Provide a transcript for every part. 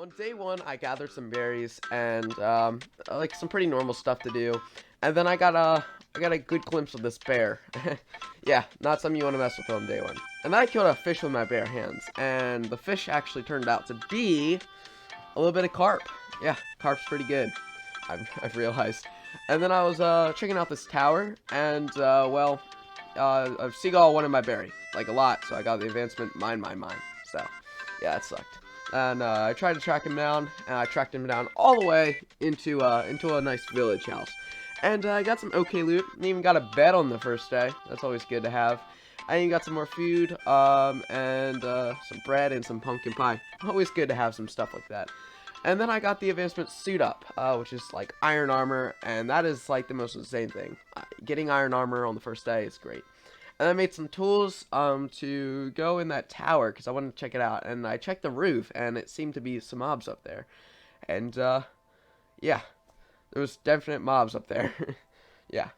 On day one, I gathered some berries and like some pretty normal stuff to do, and then I got a good glimpse of this bear. Yeah, not something you want to mess with on day one. And then I killed a fish with my bare hands, and the fish actually turned out to be a little bit of carp. Yeah, carp's pretty good. I've realized. And then I was checking out this tower, and a seagull wanted my berry, like a lot. So I got the advancement mine. So yeah, it sucked. And I tried to track him down, and I tracked him down all the way into a nice village house. And I got some okay loot, and even got a bed on the first day. That's always good to have. I even got some more food, and some bread and some pumpkin pie. Always good to have some stuff like that. And then I got the advancement suit up, which is like iron armor, and that is like the most insane thing. Getting iron armor on the first day is great. And I made some tools to go in that tower because I wanted to check it out. And I checked the roof, and it seemed to be some mobs up there. And yeah, there was definite mobs up there. Yeah.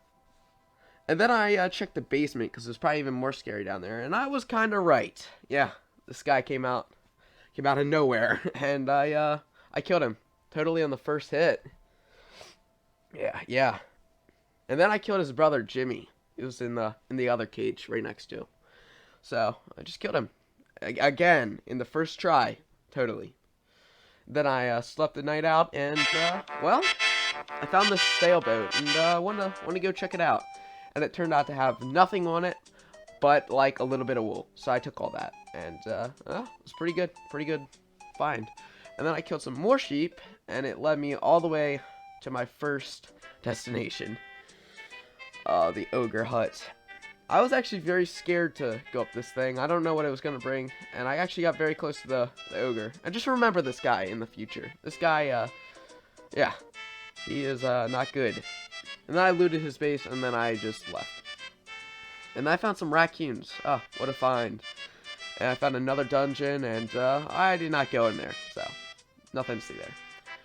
And then I checked the basement because it was probably even more scary down there. And I was kind of right. Yeah, this guy came out of nowhere, and I killed him totally on the first hit. Yeah. And then I killed his brother Jimmy. He was in the other cage right next to him. So I just killed him again in the first try, totally. Then I slept the night out, and I found this sailboat, and wanted to go check it out. And it turned out to have nothing on it, but like a little bit of wool. So I took all that, and it was pretty good find. And then I killed some more sheep, and it led me all the way to my first destination. The ogre hut. I was actually very scared to go up this thing. I don't know what it was going to bring, and I actually got very close to the ogre. And just remember this guy in the future. This guy, yeah, he is not good. And then I looted his base, and then I just left. And I found some raccoons. Oh, what a find. And I found another dungeon, and I did not go in there, so nothing to see there.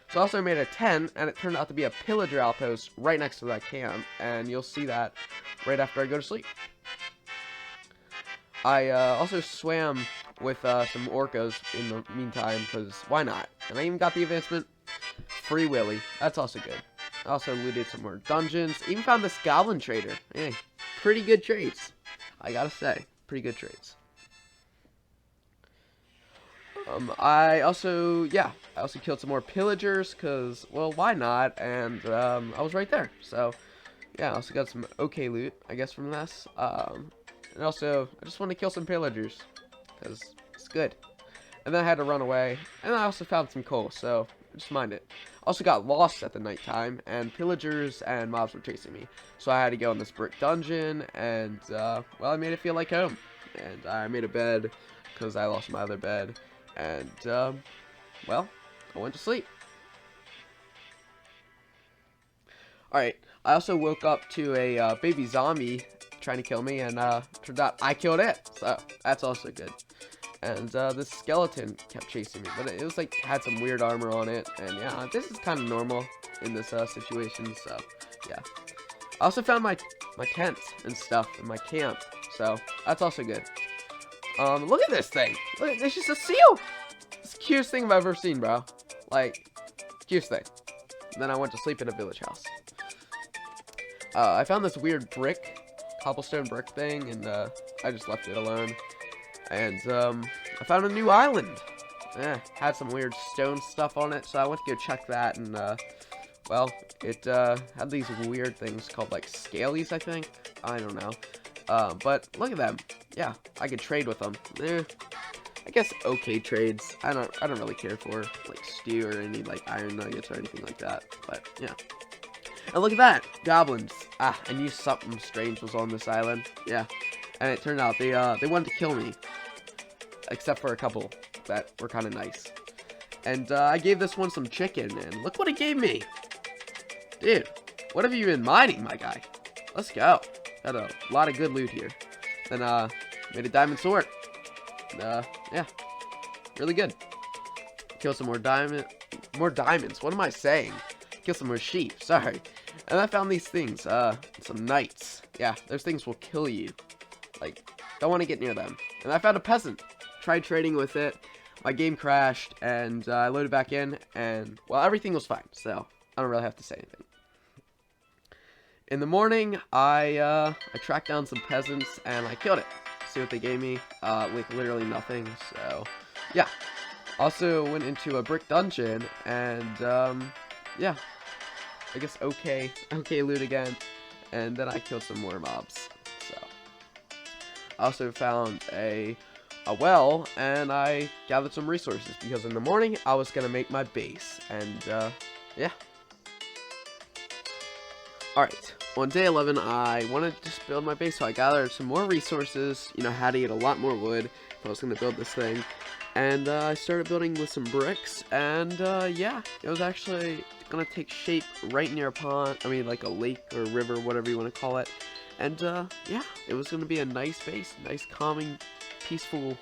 So I also made a tent, and it turned out to be a pillager outpost right next to that camp, and you'll see that right after I go to sleep. I also swam with some orcas in the meantime, because why not? And I even got the advancement Free Willy. That's also good. I also looted some more dungeons. Even found this goblin trader. Hey, pretty good trades. I gotta say, pretty good trades. I also killed some more pillagers, because, well, why not? And, I was right there. So, yeah, I also got some okay loot, I guess, from this. And also, I just wanted to kill some pillagers, because it's good. And then I had to run away, and I also found some coal, so just mind it. Also got lost at the nighttime, and pillagers and mobs were chasing me. So I had to go in this brick dungeon, and, I made it feel like home. And I made a bed, because I lost my other bed. And, I went to sleep. Alright, I also woke up to a baby zombie trying to kill me, and turned out I killed it. So, that's also good. And this skeleton kept chasing me, but it was like, had some weird armor on it. And yeah, this is kind of normal in this situation, so yeah. I also found my tent and stuff in my camp, so that's also good. Look at this thing. Look, it's just a seal. It's the cutest thing I've ever seen, bro. Like, cutest thing. And then I went to sleep in a village house. I found this weird cobblestone brick thing, and I just left it alone. And I found a new island. Had some weird stone stuff on it, so I went to go check that, and it had these weird things called like scalies, I think. I don't know. But look at them. Yeah, I could trade with them. I guess okay trades. I don't really care for like stew or any like iron nuggets or anything like that. But yeah. And look at that, goblins. I knew something strange was on this island. Yeah, and it turned out they wanted to kill me, except for a couple that were kind of nice. And I gave this one some chicken, and look what it gave me, dude. What have you been mining, my guy? Let's go. Got a lot of good loot here. Then made a diamond sword. Yeah, really good. Kill some more diamonds. What am I saying? Kill some more sheep. Sorry. And I found these things. Some knights. Yeah, those things will kill you. Like, don't want to get near them. And I found a peasant. Tried trading with it. my game crashed, and I loaded back in, and, well, everything was fine, so I don't really have to say anything. In the morning, I tracked down some peasants, and I killed it. See what they gave me? Like, literally nothing, so, yeah. Also went into a brick dungeon, and, yeah. I guess okay loot again, and then I killed some more mobs, so. I also found a well, and I gathered some resources, because in the morning, I was gonna make my base, and, yeah. Alright, on day 11, I wanted to just build my base, so I gathered some more resources, you know, had to get a lot more wood if I was going to build this thing, and I started building with some bricks, and yeah, it was actually going to take shape right near a pond, I mean, like a lake or river, whatever you want to call it, and yeah, it was going to be a nice base, nice, calming, peaceful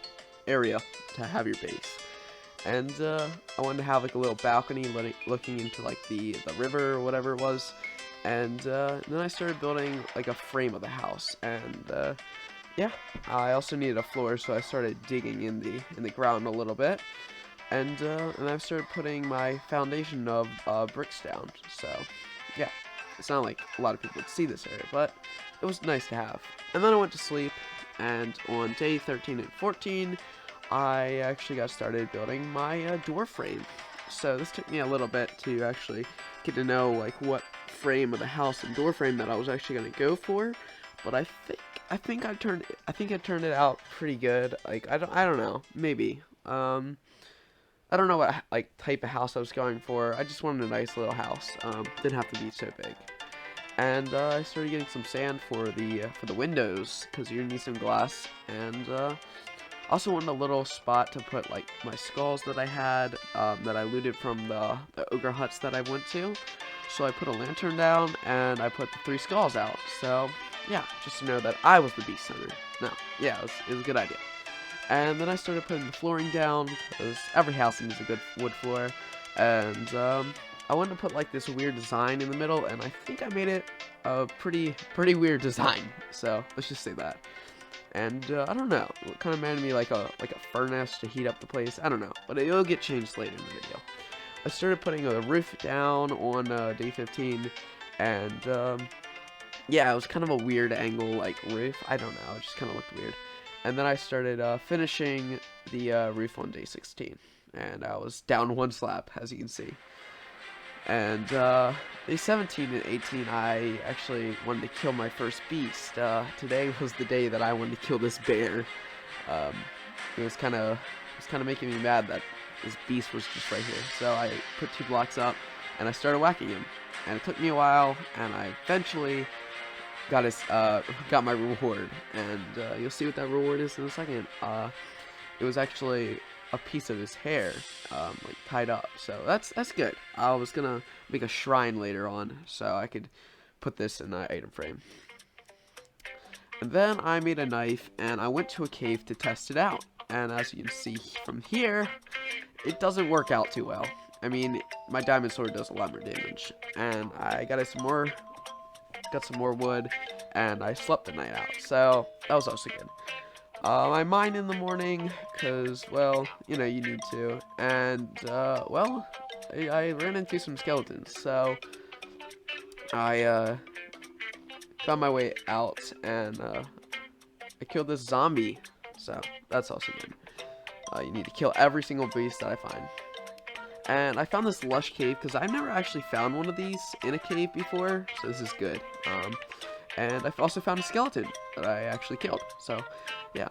area to have your base. And I wanted to have like a little balcony looking into like the river or whatever it was. And then I started building like a frame of the house, and yeah, I also needed a floor, so I started digging in the ground a little bit, and I started putting my foundation of bricks down. So yeah, it's not like a lot of people would see this area, but it was nice to have. And then I went to sleep, and on day 13 and 14, I actually got started building my door frame. So this took me a little bit to actually get to know like what frame of the house and door frame that I was actually going to go for, but I think I turned it out pretty good. Like I don't know, maybe I don't know what like type of house I was going for. I just wanted a nice little house. Didn't have to be so big. And I started getting some sand for the windows, because you need some glass, and also wanted a little spot to put like my skulls that I had, that I looted from the ogre huts that I went to. So I put a lantern down, and I put the 3 skulls out. So yeah, just to know that I was the beast hunter. No, yeah, it was a good idea. And then I started putting the flooring down, because every house needs a good wood floor. And I wanted to put like this weird design in the middle, and I think I made it a pretty weird design. So let's just say that. And I don't know, it kind of reminded me like a furnace to heat up the place. I don't know, but it'll get changed later in the video. I started putting a roof down on day 15, and yeah, it was kind of a weird angle like roof. I don't know, it just kind of looked weird. And then I started finishing the roof on day 16, and I was down 1 slab, as you can see. And day 17 and 18, I actually wanted to kill my first beast. Today was the day that I wanted to kill this bear. It was kind of making me mad that this beast was just right here. So I put 2 blocks up, and I started whacking him. And it took me a while, and I eventually got my reward. And you'll see what that reward is in a second. It was actually a piece of his hair, like tied up. So that's good. I was gonna make a shrine later on, so I could put this in the item frame. And then I made a knife, and I went to a cave to test it out. And as you can see from here, it doesn't work out too well. I mean, my diamond sword does a lot more damage. And I got some more wood, and I slept the night out. So that was also good. I mine in the morning, because, well, you know, you need to. And, well, I ran into some skeletons. So I found my way out, and I killed this zombie. So that's also good. You need to kill every single beast that I find. And I found this lush cave, because I've never actually found one of these in a cave before, so this is good. And I've also found a skeleton that I actually killed, so yeah.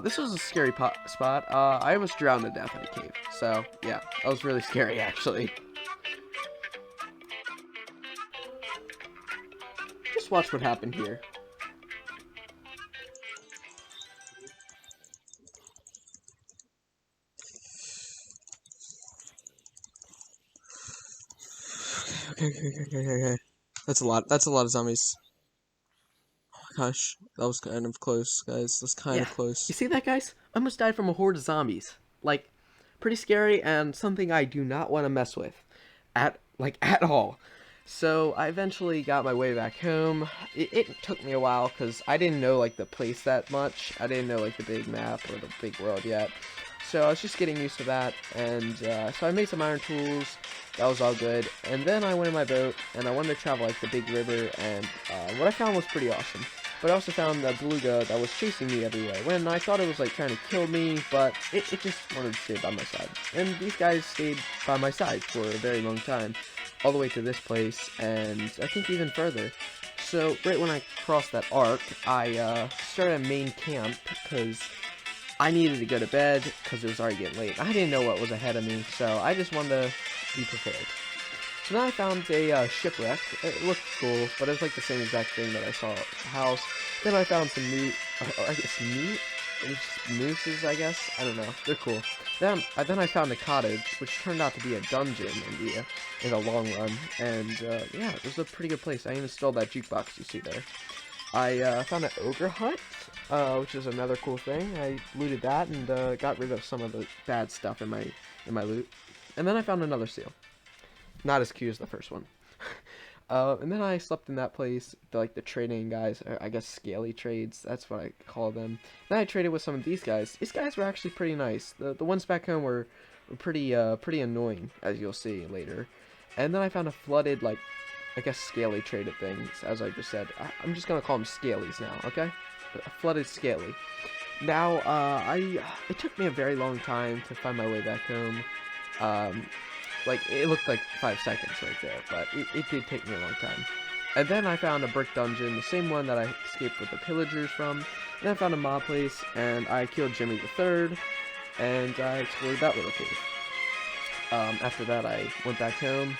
This was a scary spot. I almost drowned to death in a cave, so yeah, that was really scary actually. Just watch what happened here. Okay. That's a lot of zombies. Oh my gosh, that was kind of close, guys. That's kind of close. You see that, guys? I almost died from a horde of zombies. Like, pretty scary, and something I do not want to mess with. At all. So, I eventually got my way back home. It took me a while, because I didn't know, like, the place that much. I didn't know, like, the big map or the big world yet. So I was just getting used to that, and so I made some iron tools. That was all good. And then I went in my boat, and I wanted to travel like the big river, and what I found was pretty awesome. But I also found the beluga that was chasing me everywhere, when I thought it was like trying to kill me, but it just wanted to stay by my side. And these guys stayed by my side for a very long time, all the way to this place, and I think even further. So right when I crossed that arc, I started a main camp, because I needed to go to bed, because it was already getting late. I didn't know what was ahead of me, so I just wanted to be prepared. So now I found a shipwreck. It looked cool, but it was like the same exact thing that I saw at the house. Then I found some I guess meat? Mooses, I guess? I don't know. They're cool. Then I found a cottage, which turned out to be a dungeon in the long run. And yeah, it was a pretty good place. I even stole that jukebox you see there. I found an ogre hut, which is another cool thing. I looted that and got rid of some of the bad stuff in my loot. And then I found another seal. Not as cute as the first one. And then I slept in that place, like the trading guys, I guess scaly trades, that's what I call them. Then I traded with some of these guys. These guys were actually pretty nice. The ones back home were pretty annoying, as you'll see later. And then I found a flooded, like, I guess scaly traded things, as I just said. I'm just gonna call them scalies now, okay? A flooded scaly. Now, it took me a very long time to find my way back home. Like, it looked like 5 seconds right there, but it did take me a long time. And then I found a brick dungeon, the same one that I escaped with the pillagers from. Then I found a mob place, and I killed Jimmy the Third, and I explored that little cave. After that, I went back home,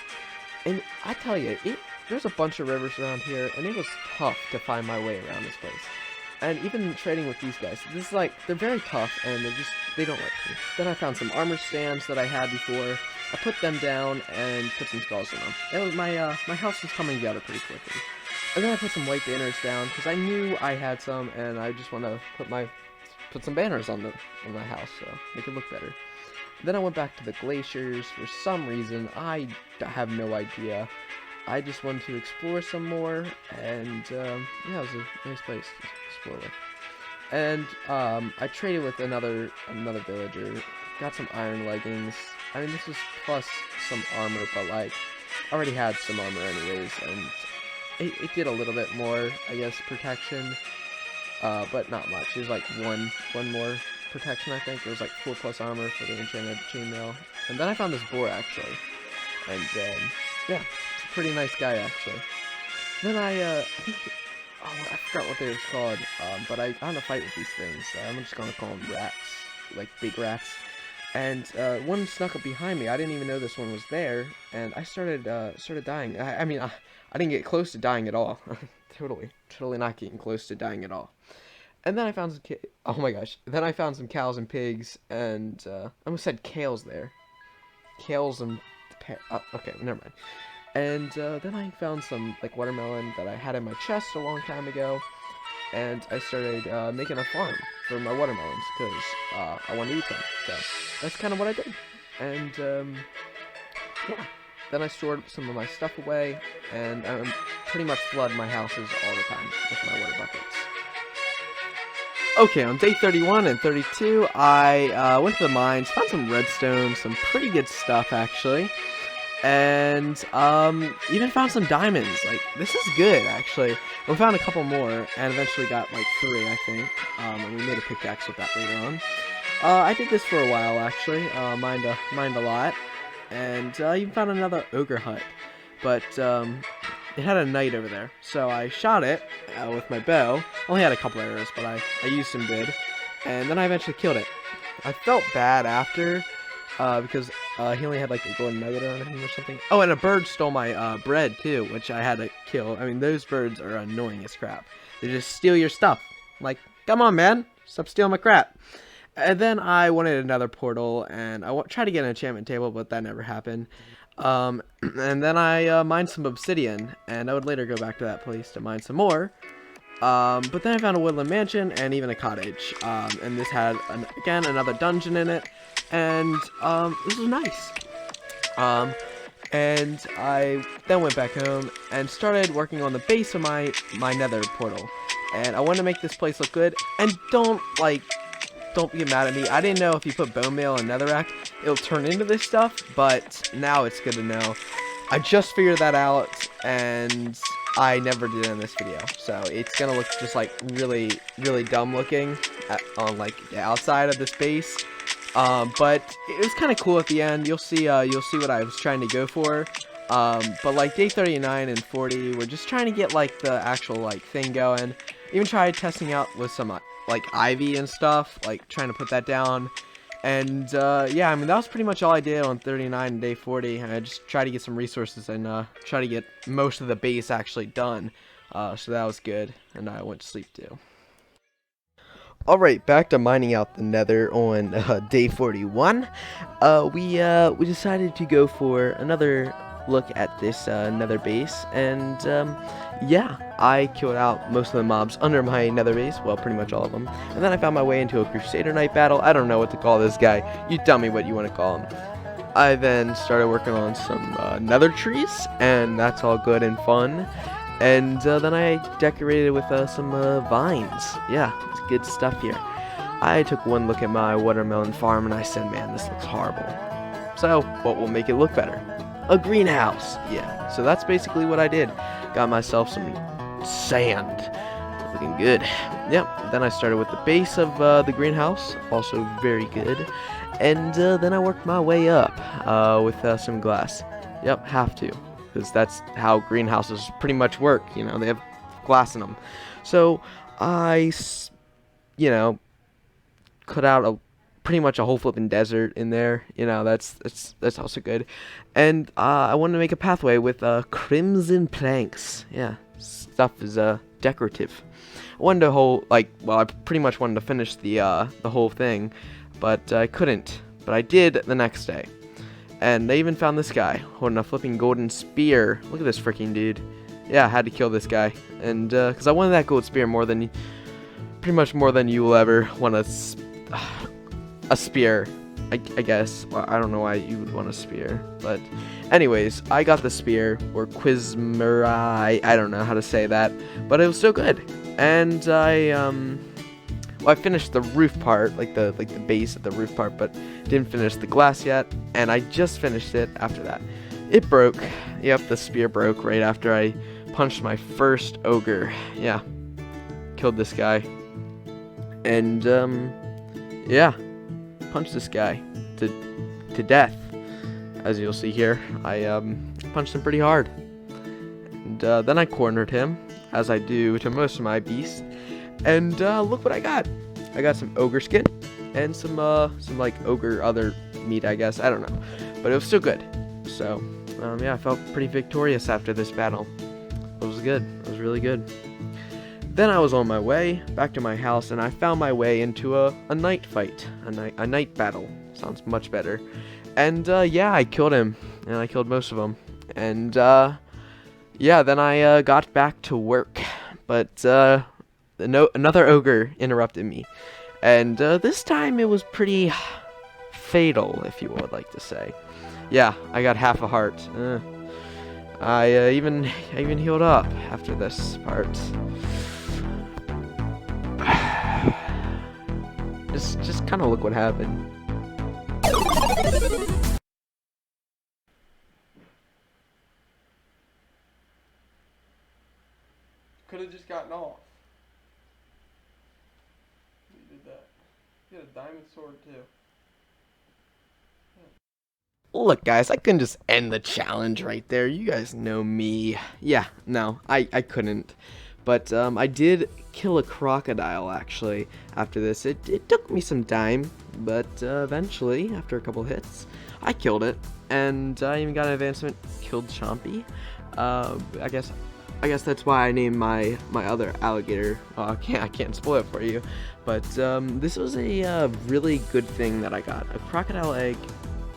and I tell you, there's a bunch of rivers around here, and it was tough to find my way around this place. And even trading with these guys, this is like, they're very tough, and they don't like me. Then I found some armor stands that I had before. I put them down and put some skulls in them. It was my house was coming together pretty quickly. And then I put some white banners down because I knew I had some, and I just want to put some banners on my house so make it look better. Then I went back to the glaciers for some reason. I have no idea. I just wanted to explore some more, and yeah, it was a nice place to explore with. And I traded with another villager. Got some iron leggings. I mean, this was plus some armor, but like, I already had some armor anyways, and it did a little bit more, I guess, protection, but not much. It was like one more protection, I think. It was like 4+ armor for the enchanted chainmail. And then I found this boar, actually, and yeah, it's a pretty nice guy, actually. Then I think, I forgot what they were called, but I got in a fight with these things. I'm just gonna call them rats, like big rats. And one snuck up behind me. I didn't even know this one was there, and I started dying. I mean, I didn't get close to dying at all. totally not getting close to dying at all. And then I found some oh my gosh. Then I found some cows and pigs, and I almost said kales there. Kales and okay, never mind. And then I found some like watermelon that I had in my chest a long time ago. And I started making a farm for my watermelons because I wanted to eat them. So that's kind of what I did. And yeah, then I stored some of my stuff away, and I pretty much flood my houses all the time with my water buckets. Okay, on day 31 and 32, I went to the mines, found some redstone, some pretty good stuff actually. And even found some diamonds. Like, this is good actually. We found a couple more and eventually got like 3, I think. And we made a pickaxe with that later on. I did this for a while actually. Mined a lot. And even found another ogre hut, but it had a knight over there, so I shot it with my bow. I only had a couple arrows, but I used some good, and then I eventually killed it. I felt bad after. Because he only had like a golden nugget on him or something. Oh, and a bird stole my bread too, which I had to kill. I mean, those birds are annoying as crap. They just steal your stuff. Like, come on, man, stop stealing my crap. And then I wanted another portal, and I tried to get an enchantment table, but that never happened. And then I mined some obsidian, and I would later go back to that place to mine some more. But then I found a woodland mansion and even a cottage. And this had, again, another dungeon in it. And this was nice. And I then went back home and started working on the base of my nether portal. And I wanted to make this place look good. And don't, like, don't get mad at me. I didn't know if you put bone meal and netherrack, it'll turn into this stuff, but now it's good to know. I just figured that out, and I never did it in this video, so it's gonna look just like really, really dumb looking on like the outside of this base. But it was kind of cool at the end. You'll see what I was trying to go for. But like day 39 and 40, we're just trying to get like the actual like thing going. Even tried testing out with some like ivy and stuff, like trying to put that down. And yeah, I mean that was pretty much all I did on 39 and day 40. I just tried to get some resources and try to get most of the base actually done. So that was good, and I went to sleep too. Alright, back to mining out the nether on day 41. We decided to go for another look at this nether base, and yeah, I killed out most of the mobs under my nether base, well, pretty much all of them, and then I found my way into a Crusader Knight battle. I don't know what to call this guy. You tell me what you want to call him. I then started working on some nether trees, and that's all good and fun. And then I decorated with some vines. Yeah, it's good stuff here. I took one look at my watermelon farm and I said, man, this looks horrible. So, what will make it look better? A greenhouse. Yeah, so that's basically what I did. Got myself some sand. Looking good. Yep, then I started with the base of the greenhouse. Also very good. And then I worked my way up with some glass. Yep, have to. Because that's how greenhouses pretty much work, you know, they have glass in them. So I, you know, cut out pretty much a whole flipping desert in there, you know, that's also good. And I wanted to make a pathway with crimson planks. Yeah, stuff is decorative. I wanted to I pretty much wanted to finish the whole thing, but I couldn't. But I did the next day. And I even found this guy holding a flipping golden spear. Look at this freaking dude. Yeah, I had to kill this guy. And, because I wanted that gold spear pretty much more than you will ever want a spear, I guess. Well, I don't know why you would want a spear. But, anyways, I got the spear, or Quizmerai. I don't know how to say that. But it was still good. And I finished the roof part, like the base of the roof part, but didn't finish the glass yet, and I just finished it after that. It broke. Yep, the spear broke right after I punched my first ogre. Yeah, killed this guy. And, yeah, punched this guy to death. As you'll see here, I punched him pretty hard. And then I cornered him, as I do to most of my beasts. And look what I got. I got some ogre skin and some like ogre other meat, I guess. I don't know, but it was still good. So yeah, I felt pretty victorious after this battle. It was good. It was really good. Then I was on my way back to my house, and I found my way into a night fight, a night battle. Sounds much better. And yeah, I killed him, and I killed most of them. And yeah, then I got back to work, but another ogre interrupted me, and this time it was pretty fatal, if you would like to say. Yeah, I got half a heart. I even healed up after this part. Just kind of look what happened. Could have just gotten off. You did that. You had a diamond sword too. Yeah. Look, guys, I couldn't just end the challenge right there. You guys know me. Yeah, no, I couldn't. But I did kill a crocodile, actually, after this. It took me some time, but eventually, after a couple hits, I killed it. And I even got an advancement, killed Chompy. I guess that's why I named my other alligator. I can't spoil it for you, but this was a really good thing that I got. A crocodile egg.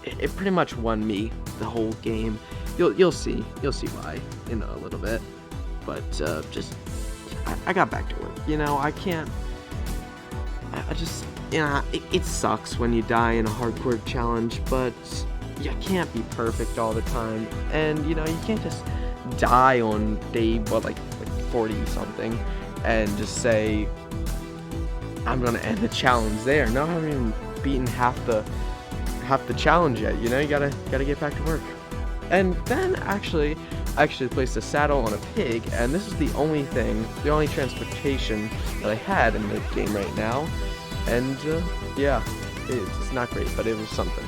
It pretty much won me the whole game. You'll see why in a little bit. But I got back to work. You know, I just, you know, it sucks when you die in a hardcore challenge, but you can't be perfect all the time, and you know, you can't just die on day like 40 something and just say, I'm gonna end the challenge there. No, I haven't even beaten half the challenge yet. You know, you gotta get back to work. And then I actually placed a saddle on a pig, and this is the only transportation that I had in the game right now. And yeah, it's not great, but it was something.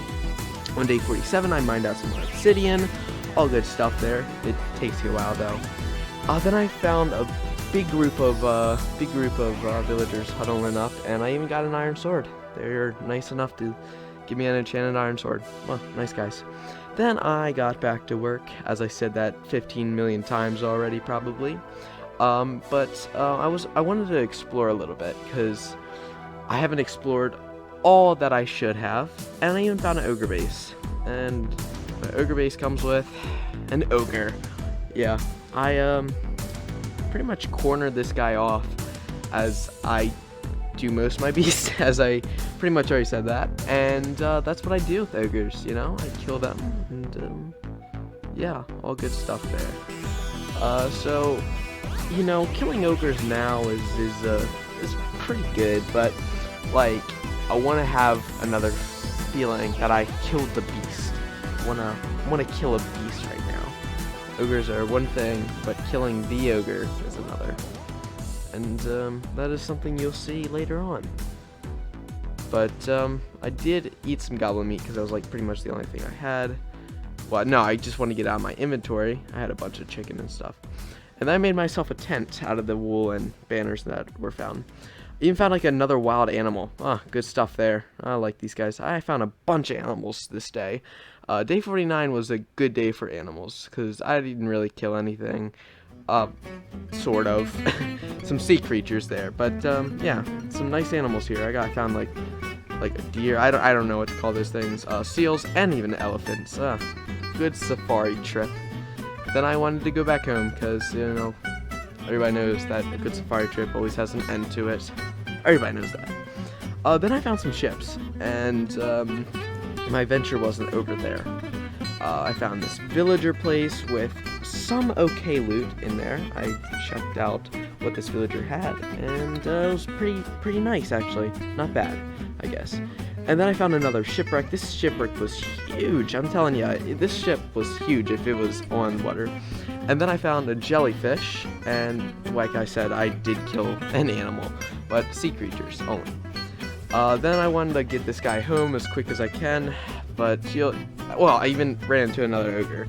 On day 47, I mined out some more obsidian, all good stuff there. It takes you a while though. Then I found a big group of villagers huddling up, and I even got an iron sword. They're nice enough to give me an enchanted iron sword. Well, nice guys. Then I got back to work, as I said that 15 million times already, probably. I wanted to explore a little bit, because I haven't explored all that I should have, and I even found an ogre base. And the ogre base comes with an ogre. Yeah, I pretty much cornered this guy off, as I do most of my beasts, as I pretty much already said that, and that's what I do with ogres, you know, I kill them, and yeah, all good stuff there. So, you know, killing ogres now is pretty good, but like, I want to have another feeling that I killed the beast. I wanna kill a beast right now. Ogres are one thing, but killing the ogre is another. And that is something you'll see later on. But I did eat some goblin meat because that was like pretty much the only thing I had. Well, no, I just want to get out of my inventory. I had a bunch of chicken and stuff. And then I made myself a tent out of the wool and banners that were found. I even found like another wild animal. Ah, good stuff there. I like these guys. I found a bunch of animals this day. Day 49 was a good day for animals because I didn't really kill anything. Sort of. Some sea creatures there, but yeah, some nice animals here. I found like a deer. I don't know what to call those things. Seals and even elephants. Good safari trip. Then I wanted to go back home because, you know, everybody knows that a good safari trip always has an end to it. Everybody knows that. Then I found some ships, and my adventure wasn't over there. I found this villager place with some okay loot in there. I checked out what this villager had, and it was pretty nice actually. Not bad, I guess. And then I found another shipwreck. This shipwreck was huge. I'm telling you, this ship was huge if it was on water. And then I found a jellyfish, and like I said, I did kill an animal, but sea creatures only. Then I wanted to get this guy home as quick as I can, but I even ran into another ogre.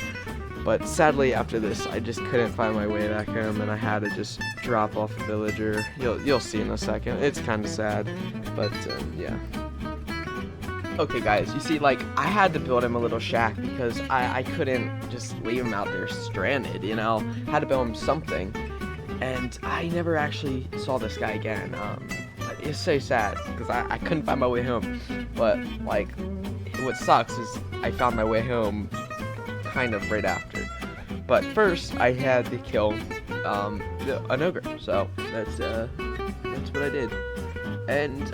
But sadly, after this, I just couldn't find my way back home, and I had to just drop off a villager. You'll see in a second. It's kind of sad, but yeah. Okay, guys, you see, like, I had to build him a little shack because I couldn't just leave him out there stranded, you know? I had to build him something, and I never actually saw this guy again. It's so sad because I couldn't find my way home, but like, what sucks is I found my way home kind of right after. But first, I had to kill an ogre, so that's what I did. And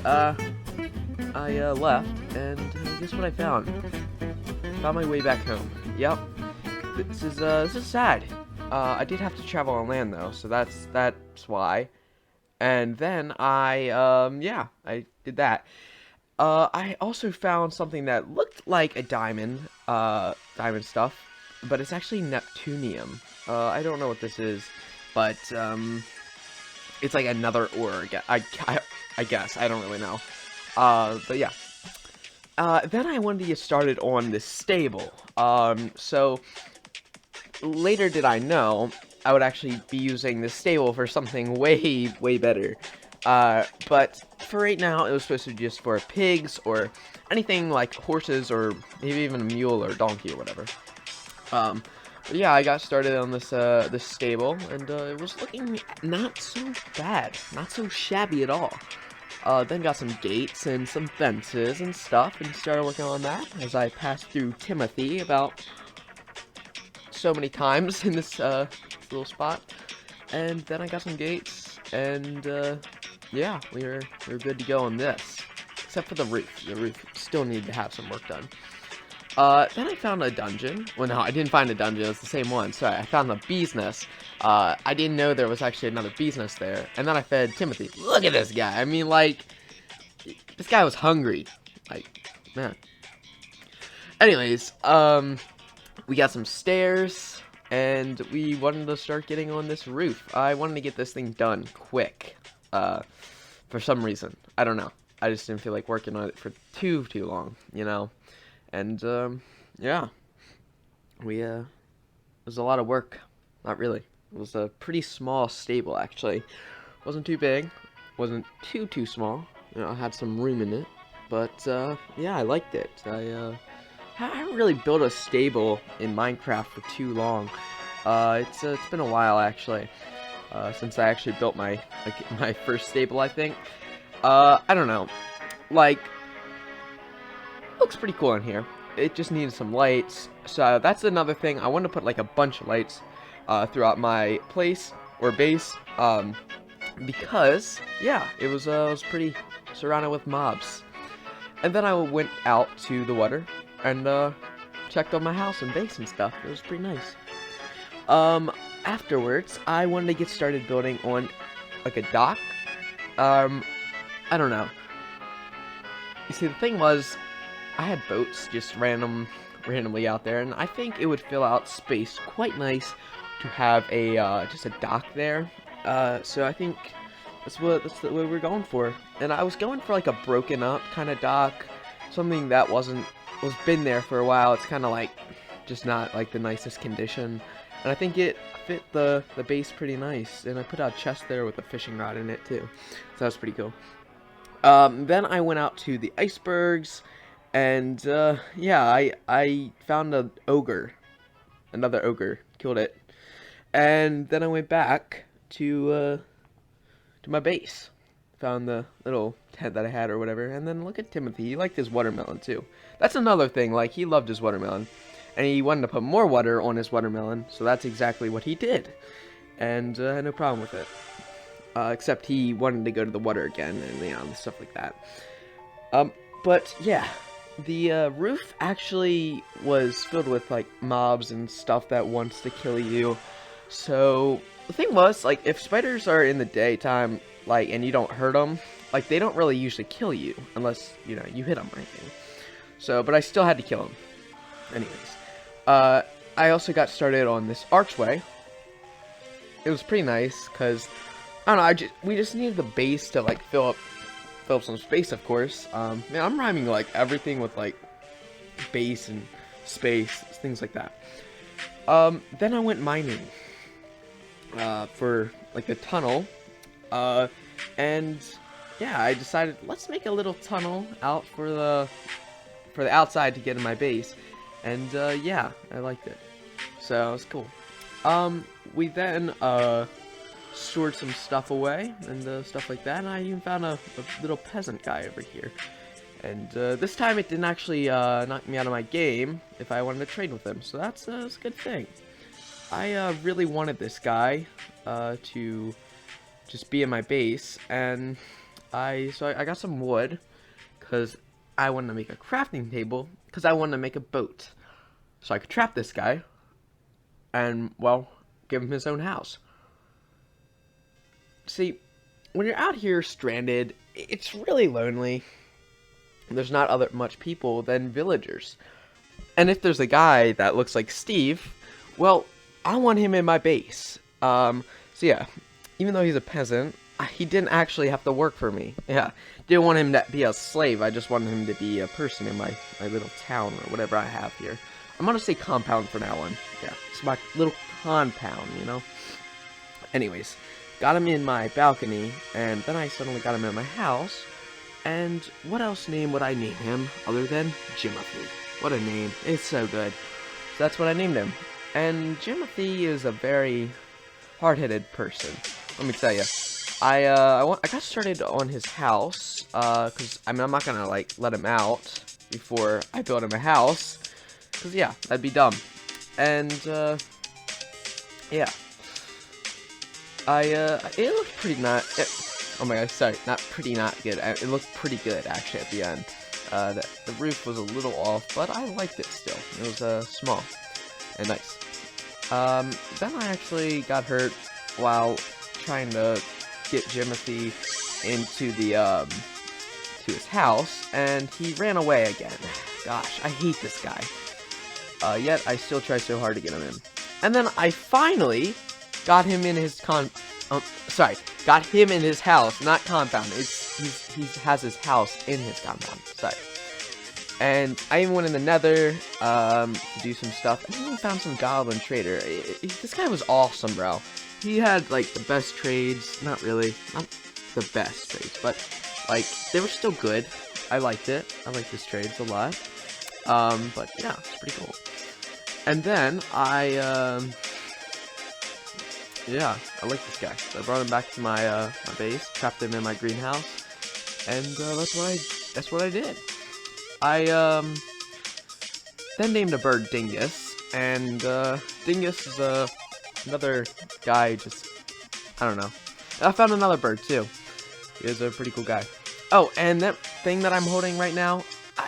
I left, and guess what I found? Found my way back home. Yep, this is sad. I did have to travel on land though, so that's why. And then I did that. I also found something that looked like a diamond stuff, but it's actually Neptunium. I don't know what this is, but it's like another ore. I guess I don't really know. But yeah. Then I wanted to get started on this stable. So later did I know I would actually be using this stable for something way better. But for right now, it was supposed to be just for pigs or anything like horses or maybe even a mule or a donkey or whatever. But yeah, I got started on this this stable, and it was looking not so bad, not so shabby at all. Then got some gates and some fences and stuff, and started working on that as I passed through Timothy about so many times in this little spot. And then I got some gates, and yeah, we were good to go on this, except for the roof. The roof still needed to have some work done. Then I found a dungeon. Well, no, I didn't find a dungeon. It's the same one. Sorry, I found the bee's nest. I didn't know there was actually another bee's nest there. And then I fed Timothy. Look at this guy. I mean, like, this guy was hungry. Like, man. Anyways, we got some stairs, and we wanted to start getting on this roof. I wanted to get this thing done quick, for some reason. I don't know. I just didn't feel like working on it for too long, you know? And, yeah. It was a lot of work. Not really. It was a pretty small stable, actually. Wasn't too big. Wasn't too small. You know, I had some room in it. But, yeah, I liked it. I haven't really built a stable in Minecraft for too long. It's been a while, actually. Since I actually built my first stable, I think. I don't know. Like, looks pretty cool in here. It just needed some lights. So that's another thing. I wanted to put like a bunch of lights throughout my place or base. Because yeah, it was pretty surrounded with mobs. And then I went out to the water and checked on my house and base and stuff. It was pretty nice. Afterwards, I wanted to get started building on like a dock. I don't know. You see, the thing was, I had boats just randomly out there, and I think it would fill out space quite nice to have a just a dock there. So I think that's the way we're going for. And I was going for like a broken up kind of dock, something that was been there for a while. It's kind of like just not like the nicest condition, and I think it fit the base pretty nice. And I put out a chest there with a fishing rod in it too, so that was pretty cool. Then I went out to the icebergs, and yeah, I found an ogre, another ogre, killed it, and then I went back to my base, found the little tent that I had or whatever, and then look at Timothy, he liked his watermelon too. That's another thing, like, he loved his watermelon, and he wanted to put more water on his watermelon, so that's exactly what he did, and I had no problem with it. Except he wanted to go to the water again, and you know, stuff like that. But yeah, the roof actually was filled with like mobs and stuff that wants to kill you. So the thing was, like, if spiders are in the daytime, like, and you don't hurt them, like, they don't really usually kill you unless, you know, you hit them or anything. So, but I still had to kill them. Anyways, I also got started on this archway. It was pretty nice because, I don't know, we just needed the base to like fill up some space, of course. Man, I'm rhyming like everything with like base and space, things like that. Then I went mining for like the tunnel, and yeah, I decided let's make a little tunnel out for the outside to get in my base, and yeah, I liked it, so it was cool. We then stored some stuff away and stuff like that, and I even found a little peasant guy over here. And this time it didn't actually knock me out of my game if I wanted to trade with him, so that's a good thing. I really wanted this guy to just be in my base, and I got some wood because I wanted to make a crafting table because I wanted to make a boat so I could trap this guy and, well, give him his own house. See, when you're out here stranded, it's really lonely. There's not much people than villagers. And if there's a guy that looks like Steve, well, I want him in my base. So yeah, even though he's a peasant, he didn't actually have to work for me. Yeah, didn't want him to be a slave. I just wanted him to be a person in my little town or whatever I have here. I'm gonna say compound for now on. Yeah, it's my little compound, you know? Anyways, got him in my balcony, and then I suddenly got him in my house. And what else name would I name him other than Jimothy? What a name. It's so good. So that's what I named him. And Jimothy is a very hard-headed person. Let me tell you. I got started on his house, because, I mean, I'm not gonna, like, let him out before I build him a house. Because, yeah, that'd be dumb. And, yeah. It looked pretty oh my gosh, sorry, not good. It looked pretty good, actually, at the end. The roof was a little off, but I liked it still. It was, small and nice. Then I actually got hurt while trying to get Jimothy into the, to his house, and he ran away again. Gosh, I hate this guy. Yet I still try so hard to get him in. And then I finally got him in his got him in his house, not compound. He has his house in his compound. Sorry. And I even went in the Nether to do some stuff. I even found some goblin trader. This guy was awesome, bro. He had like the best trades. Not really, not the best trades, but like they were still good. I liked it. I liked his trades a lot. But yeah, it's pretty cool. And then yeah, I like this guy. So I brought him back to my my base, trapped him in my greenhouse, and that's what I did. I then named a bird Dingus, and Dingus is another guy. Just I don't know. I found another bird too. He was a pretty cool guy. Oh, and that thing that I'm holding right now,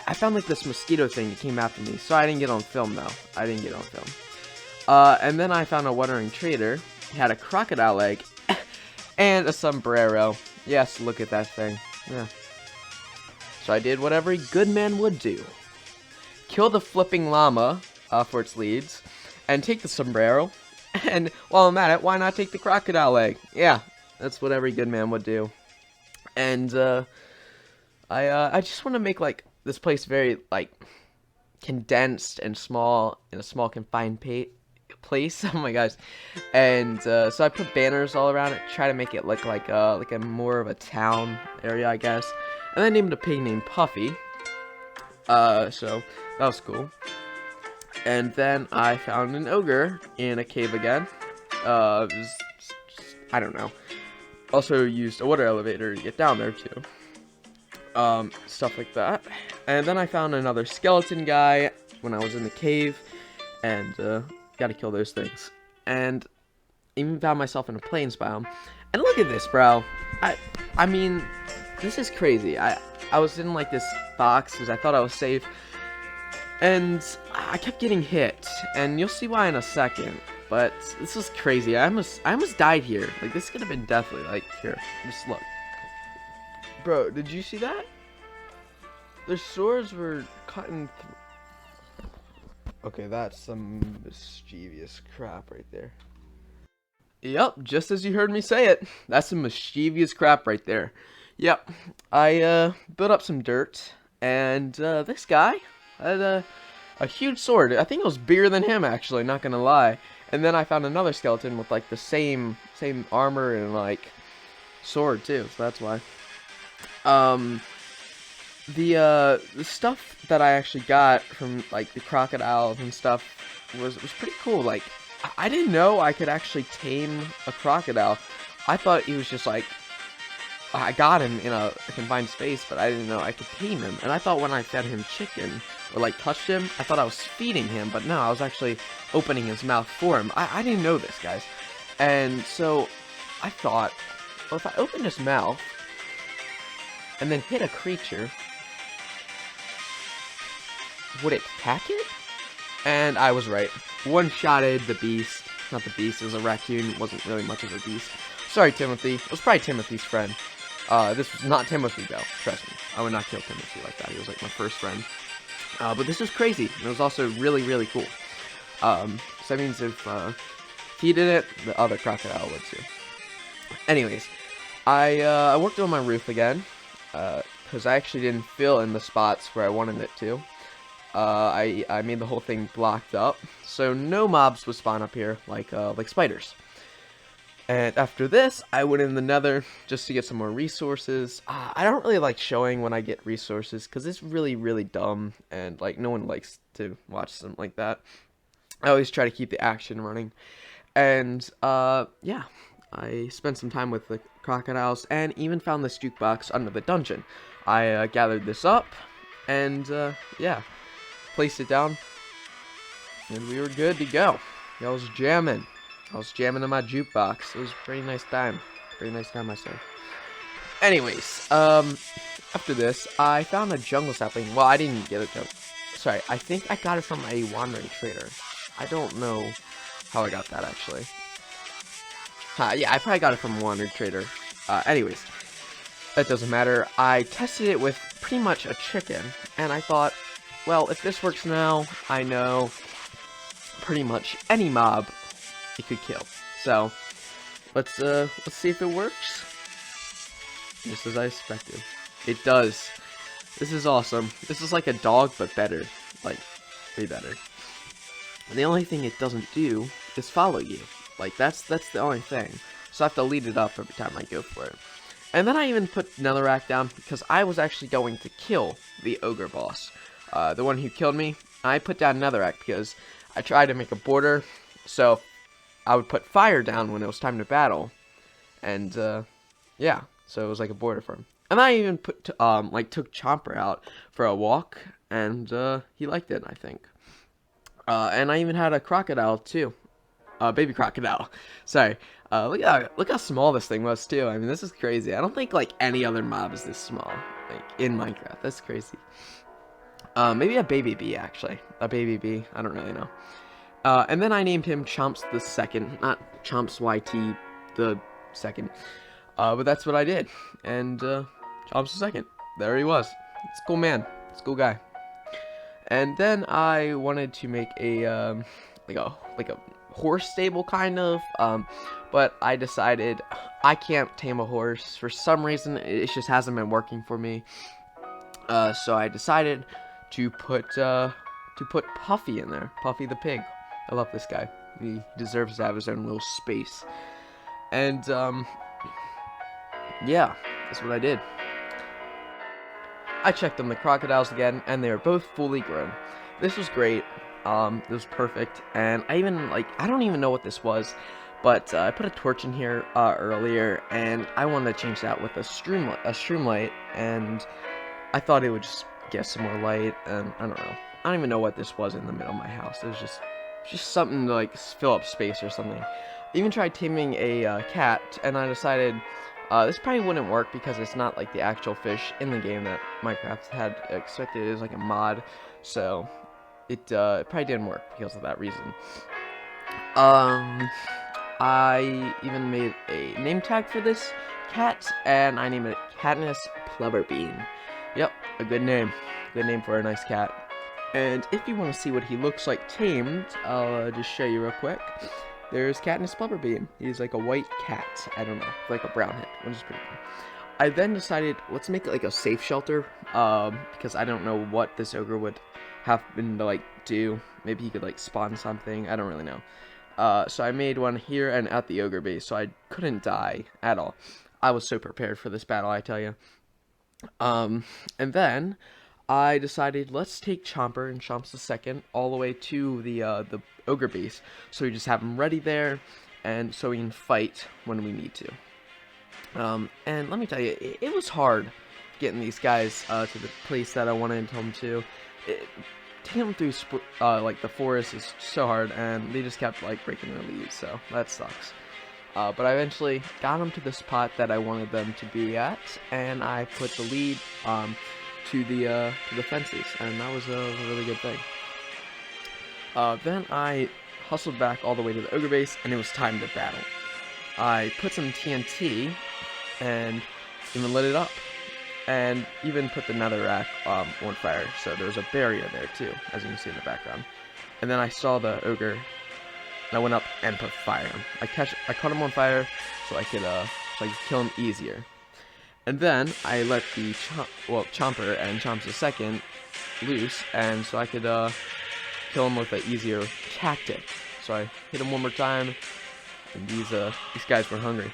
I found like this mosquito thing that came after me. So I didn't get on film though. I didn't get on film. And then I found a wandering trader. He had a crocodile egg and a sombrero. Yes, look at that thing. Yeah. So I did what every good man would do. Kill the flipping llama for its leads, and take the sombrero. And while I'm at it, why not take the crocodile egg? Yeah, that's what every good man would do. And I just want to make like this place very like condensed and small in a small confined place. Oh my gosh. And so I put banners all around it, try to make it look like a more of a town area, I guess. And then I named a pig named Puffy. So that was cool. And then I found an ogre in a cave again. I don't know. Also used a water elevator to get down there too. Stuff like that. And then I found another skeleton guy when I was in the cave, and gotta kill those things. And even found myself in a plains biome. And look at this, bro. I mean, this is crazy. I was in like this box because I thought I was safe, and I kept getting hit, and you'll see why in a second. But this is crazy. I almost died here. Like, this could have been deathly. Like, here, just look. Bro, did you see that? Their swords were cutting through. Okay, that's some mischievous crap right there. Yep, just as you heard me say it. That's some mischievous crap right there. Yep, I built up some dirt, and this guy had a huge sword. I think it was bigger than him, actually, not gonna lie. And then I found another skeleton with like the same armor and like sword too, so that's why. The stuff that I actually got from like the crocodiles and stuff was pretty cool. Like, I didn't know I could actually tame a crocodile. I thought he was just like, I got him in a confined space, but I didn't know I could tame him. And I thought when I fed him chicken or like touched him, I thought I was feeding him, but no, I was actually opening his mouth for him. I didn't know this, guys. And so I thought, well, if I open his mouth and then hit a creature, would it attack it? And I was right. One-shotted the beast. Not the beast, it was a raccoon. It wasn't really much of a beast. Sorry, Timothy. It was probably Timothy's friend. This was not Timothy, though. Trust me. I would not kill Timothy like that. He was like my first friend. But this was crazy. It was also really, really cool. So that means if he did it, the other crocodile would too. Anyways, I worked on my roof again. Because I actually didn't fill in the spots where I wanted it to. I made the whole thing blocked up, so no mobs would spawn up here like spiders. And after this, I went in the Nether just to get some more resources. I don't really like showing when I get resources because it's really, really dumb, and like no one likes to watch something like that. I always try to keep the action running, and yeah, I spent some time with the crocodiles and even found this jukebox under the dungeon. I gathered this up, and yeah, placed it down, and we were good to go. I was jamming. I was jamming in my jukebox. It was a pretty nice time. Pretty nice time myself. Anyways, after this, I found a jungle sapling. Well, I didn't get a jungle. Sorry, I think I got it from a wandering trader. I don't know how I got that, actually. Yeah, I probably got it from a wandering trader. Anyways, that doesn't matter. I tested it with pretty much a chicken, and I thought, well, if this works now, I know pretty much any mob it could kill. So let's see if it works. Just as I expected. It does. This is awesome. This is like a dog, but better. Like, way better. And the only thing it doesn't do is follow you. Like, that's the only thing. So I have to lead it up every time I go for it. And then I even put netherrack down because I was actually going to kill the ogre boss. The one who killed me. I put down netherrack because I tried to make a border. So I would put fire down when it was time to battle. And, yeah. So it was like a border for him. And I even put, took Chomper out for a walk. And, he liked it, I think. And I even had a crocodile, too. Baby crocodile. Sorry. Look how small this thing was, too. I mean, this is crazy. I don't think, like, any other mob is this small. Like, in Minecraft. That's crazy. Maybe a baby bee, actually. A baby bee. I don't really know. And then I named him Chomps the Second. Not Chomps YT the Second. But that's what I did. And, Chomps the Second. There he was. It's a cool man. It's a cool guy. And then I wanted to make a, like a horse stable, kind of. But I decided I can't tame a horse. For some reason, it just hasn't been working for me. So I decided to put Puffy in there. Puffy the pig. I love this guy. He deserves to have his own little space. And, yeah, that's what I did. I checked on the crocodiles again, and they were both fully grown. This was great. It was perfect. And I even, I don't even know what this was, but I put a torch in here earlier, and I wanted to change that with a streamlight, and I thought it would just get some more light, and I don't know. I don't even know what this was in the middle of my house. It was just something to, like, fill up space or something. I even tried taming a cat, and I decided this probably wouldn't work because it's not like the actual fish in the game that Minecraft had expected. It was like a mod, so it probably didn't work because of that reason. I even made a name tag for this cat, and I named it Katniss Plumberbean. Yep, a good name. Good name for a nice cat. And if you want to see what he looks like tamed, I'll just show you real quick. There's Katniss Plumberbean. He's like a white cat. I don't know, like a brown head, which is pretty cool. I then decided, let's make it like a safe shelter, because I don't know what this ogre would happen to, like, do. Maybe he could, like, spawn something. I don't really know. So I made one here and at the ogre base, so I couldn't die at all. I was so prepared for this battle, I tell you. And then I decided, let's take Chomper and Chomps the Second all the way to the ogre base, so we just have them ready there, and so we can fight when we need to. And let me tell you, it was hard getting these guys to the place that I wanted them to. Taking them through like the forest is so hard, and they just kept, like, breaking their leaves, so that sucks. But I eventually got them to the spot that I wanted them to be at, and I put the lead to the fences, and that was a really good thing. Then I hustled back all the way to the ogre base, and it was time to battle. I put some TNT and even lit it up, and even put the netherrack on fire, so there was a barrier there too, as you can see in the background. And then I saw the ogre, and I went up and put fire on him. I caught him on fire so I could kill him easier. And then I let the Chomper and Chomps the Second loose, and so I could kill him with an easier tactic. So I hit him one more time, and these guys were hungry.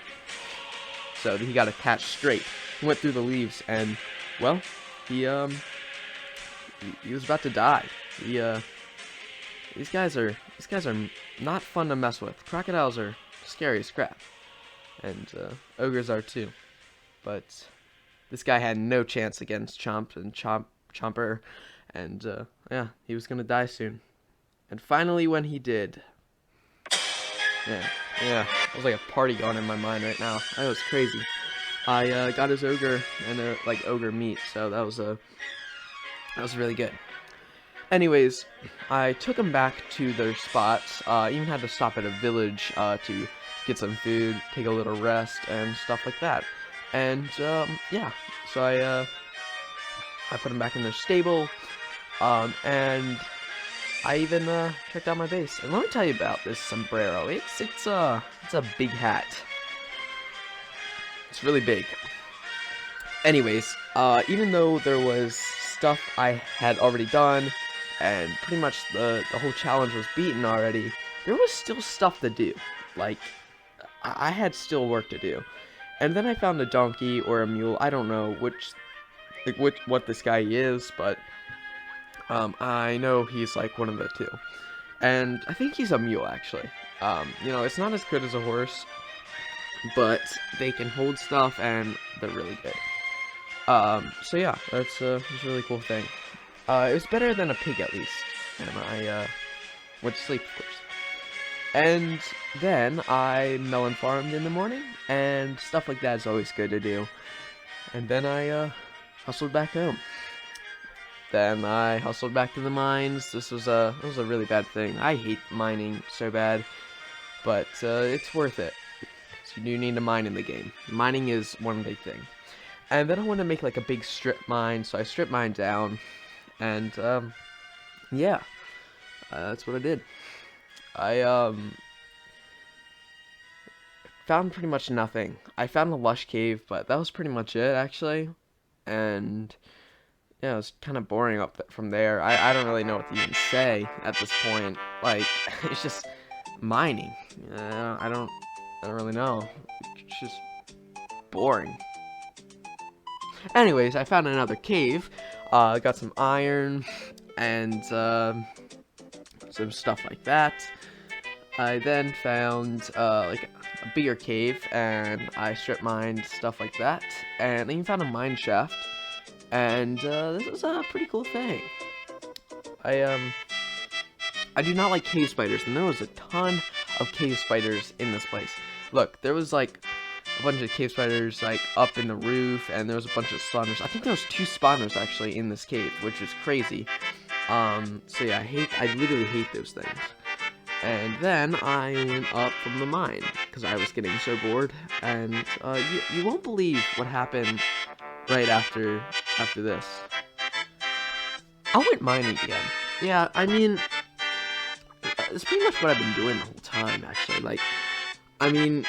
So he got attached straight. He went through the leaves, and, well, he was about to die. These guys are not fun to mess with. Crocodiles are scary as crap, and ogres are too. But this guy had no chance against Chomp and Chomper, and yeah, he was gonna die soon. And finally, when he did, yeah, it was like a party going in my mind right now. That was crazy. I got his ogre and ogre meat, so that was really good. Anyways, I took him back to their spots. Even had to stop at a village to get some food, take a little rest, and stuff like that. And yeah, so I put them back in their stable, and I even checked out my base. And let me tell you about this sombrero. It's a big hat. It's really big. Anyways, even though there was stuff I had already done, and pretty much the whole challenge was beaten already, there was still stuff to do. Like, I had still work to do. And then I found a donkey or a mule. I don't know what this guy is, but I know he's like one of the two. And I think he's a mule, actually. You know, it's not as good as a horse, but they can hold stuff and they're really good. So yeah, that's a really cool thing. It was better than a pig, at least. And I went to sleep, of course. And then I melon farmed in the morning, and stuff like that is always good to do. And then I hustled back home. Then I hustled back to the mines. This was a really bad thing. I hate mining so bad, but it's worth it. So you do need to mine in the game. Mining is one big thing. And then I wanted to make like a big strip mine, so I stripped mine down, and yeah, that's what I did. I found pretty much nothing. I found a lush cave, but that was pretty much it, actually. And yeah, it was kind of boring up from there. I don't really know what to even say at this point. Like, it's just mining. I don't really know. It's just boring. Anyways, I found another cave. Got some iron and some stuff like that. I then found like a bigger cave, and I strip mined stuff like that. And I even found a mine shaft, and this was a pretty cool thing. I do not like cave spiders, and there was a ton of cave spiders in this place. Look, there was like a bunch of cave spiders like up in the roof, and there was a bunch of spawners. I think there was 2 spawners actually in this cave, which was crazy. So yeah, I literally hate those things. And then I went up from the mine because I was getting so bored, and you won't believe what happened right after this. I went mining again. Yeah, I mean, it's pretty much what I've been doing the whole time, actually. Like, I mean,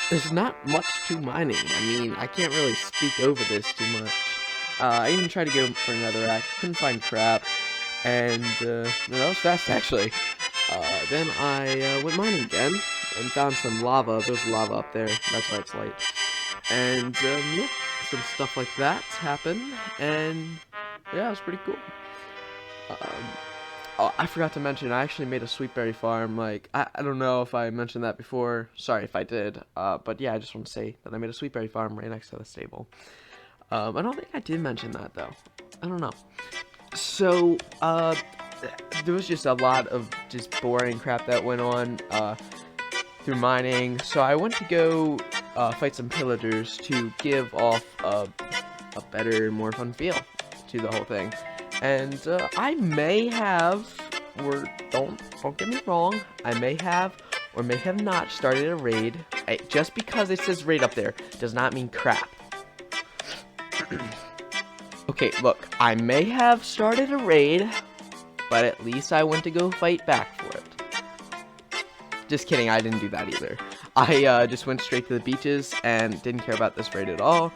there's not much to mining. I mean, I can't really speak over this too much. I even tried to go for another act, couldn't find crap, and that was fast, actually. Then I went mining again, and found some lava. There's lava up there, that's why it's light. And, yeah, some stuff like that happened, and, yeah, it was pretty cool. Oh, I forgot to mention, I actually made a sweetberry farm. Like, I don't know if I mentioned that before. Sorry if I did. But yeah, I just want to say that I made a sweetberry farm right next to the stable. I don't think I did mention that, though. I don't know. So, there was just a lot of just boring crap that went on, through mining. So I went to go, fight some pillagers to give off a better, more fun feel to the whole thing. And I may have, or don't get me wrong, I may have or may have not started a raid. Just because it says raid up there does not mean crap. Okay, look, I may have started a raid, but at least I went to go fight back for it. Just kidding, I didn't do that either. I just went straight to the beaches and didn't care about this raid at all.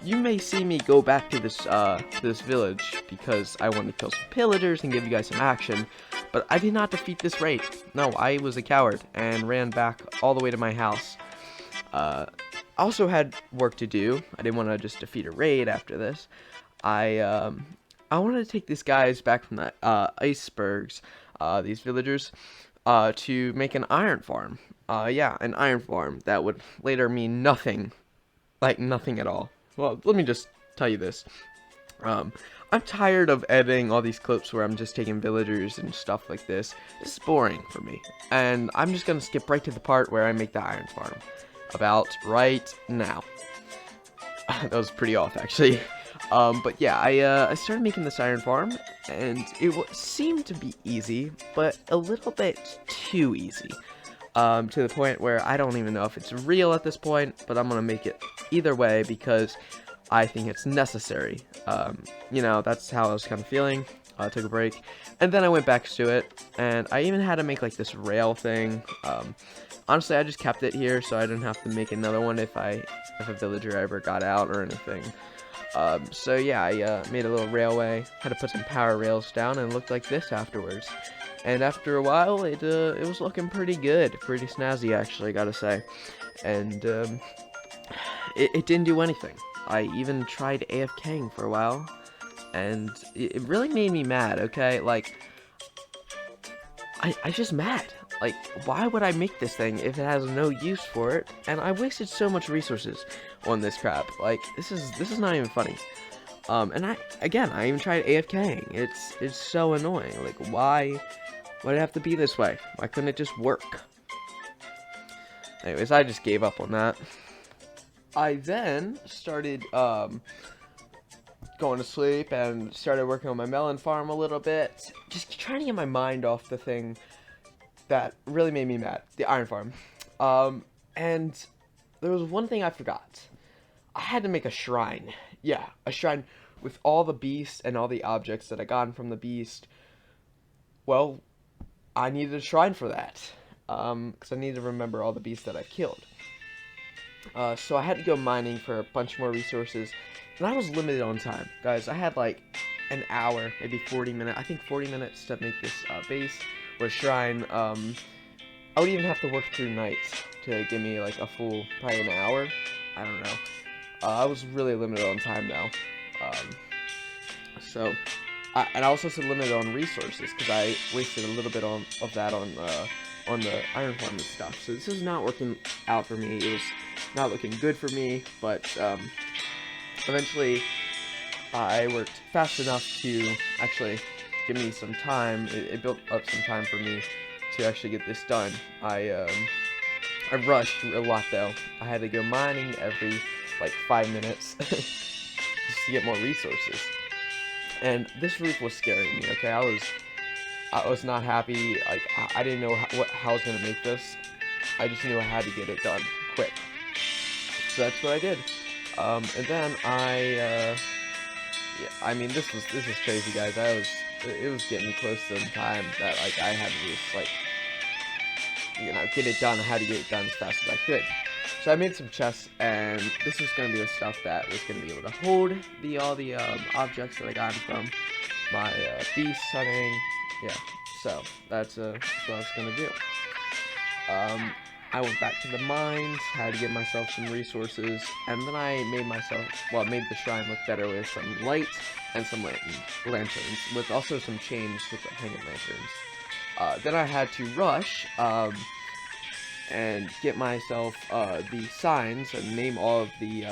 You may see me go back to this village because I wanted to kill some pillagers and give you guys some action, but I did not defeat this raid. No, I was a coward and ran back all the way to my house. I also had work to do. I didn't want to just defeat a raid after this. I wanted to take these guys back from the icebergs, these villagers, to make an iron farm. Yeah, an iron farm that would later mean nothing. Like, nothing at all. Well, let me just tell you this. I'm tired of editing all these clips where I'm just taking villagers and stuff like this. This is boring for me. And I'm just gonna skip right to the part where I make the iron farm. About right now. That was pretty off, actually. But yeah, I started making this iron farm, and it seemed to be easy, but a little bit too easy. To the point where I don't even know if it's real at this point, but I'm gonna make it either way because I think it's necessary. You know, that's how I was kind of feeling. I took a break, and then I went back to it, and I even had to make like this rail thing. Honestly, I just kept it here so I didn't have to make another one if a villager ever got out or anything. So yeah, I made a little railway, had to put some power rails down, and it looked like this afterwards. And after a while, it was looking pretty good, pretty snazzy actually, gotta say. And it didn't do anything. I even tried AFKing for a while, and it really made me mad. Okay, like I just mad. Like, why would I make this thing if it has no use for it? And I wasted so much resources on this crap. Like, this is not even funny. And I even tried AFKing. It's so annoying. Like, why would it have to be this way? Why couldn't it just work? Anyways, I just gave up on that. I then started going to sleep and started working on my melon farm a little bit. Just trying to get my mind off the thing that really made me mad, the iron farm. And there was one thing I forgot. I had to make a shrine. Yeah, a shrine with all the beasts and all the objects that I gotten from the beast. Well, I needed a shrine for that. Because I needed to remember all the beasts that I killed. So I had to go mining for a bunch more resources. And I was limited on time. Guys, I had like an hour, maybe 40 minutes. I think 40 minutes to make this base or shrine. I would even have to work through nights to give me like a full, probably an hour. I don't know. I was really limited on time now. And I also said limited on resources because I wasted a little bit of that on the iron farm and stuff. So this is not working out for me. It was not looking good for me, but eventually I worked fast enough to actually give me some time. It built up some time for me to actually get this done. I rushed a lot though. I had to go mining every like 5 minutes just to get more resources. And this roof was scaring me. Okay, I was not happy. Like I didn't know how I was gonna make this. I just knew I had to get it done quick. So that's what I did. And then yeah, I mean this is crazy, guys. It was getting close to the time that like I had to just like, you know, get it done. I had to get it done as fast as I could. So I made some chests, and this was gonna be the stuff that was gonna be able to hold all the objects that I got from my beast hunting. Yeah, so that's what I was gonna do. I went back to the mines, had to get myself some resources, and then I made the shrine look better with some light and some lanterns, with also some chains with the hanging lanterns. Then I had to rush, and get myself, the signs and name all of the,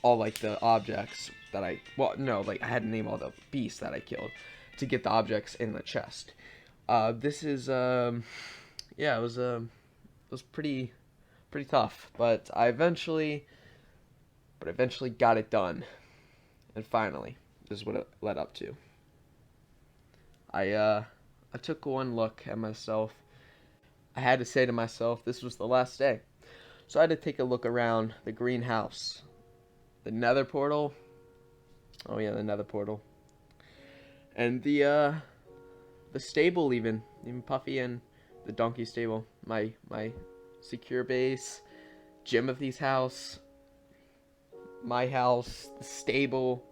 all, like, the objects that I had to name all the beasts that I killed to get the objects in the chest. This is, yeah, it was pretty tough, but I eventually got it done, and finally, this is what it led up to. I took one look at myself. I had to say to myself, this was the last day. So I had to take a look around the greenhouse, the nether portal. Oh yeah, the nether portal. And the stable even Puffy and the donkey stable. My secure base, Jimothy's house, my house, the stable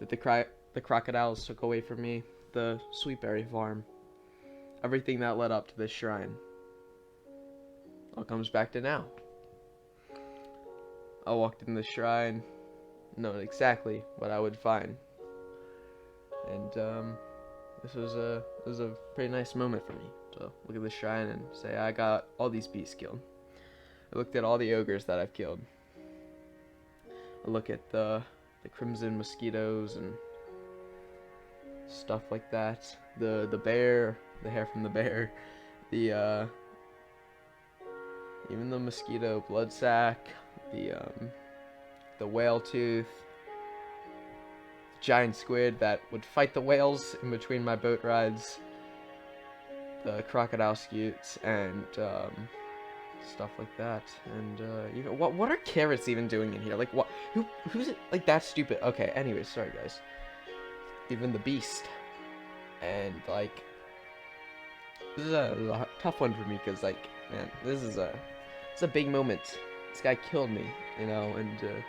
that the crocodiles took away from me, the sweetberry farm. Everything that led up to this shrine. All comes back to now. I walked in the shrine, knowing exactly what I would find, and this was a pretty nice moment for me. So look at the shrine and say I got all these beasts killed. I looked at all the ogres that I've killed. I look at the crimson mosquitoes and stuff like that. The bear, the hair from the bear, the even the mosquito blood sac, the whale tooth, the giant squid that would fight the whales in between my boat rides, the crocodile scutes, and stuff like that. And you know, what are carrots even doing in here? Like, what? Who's it? Like, that stupid? Okay. Anyways, sorry guys. Even the beast. And like, this is a tough one for me because, like, man, it's a big moment. This guy killed me, you know, and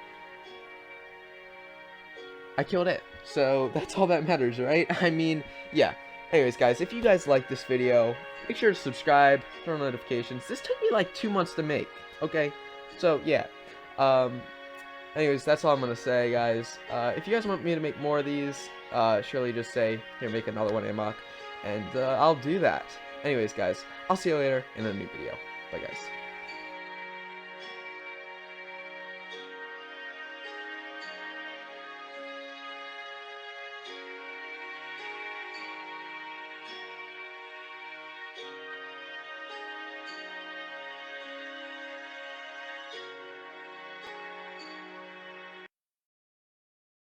I killed it. So that's all that matters, right? I mean, yeah. Anyways, guys, if you guys like this video, make sure to subscribe, turn on notifications. This took me like 2 months to make, okay? So, yeah. Anyways, that's all I'm going to say, guys. If you guys want me to make more of these, surely just say, here, make another one, Amok. And I'll do that. Anyways, guys, I'll see you later in a new video. Bye, guys.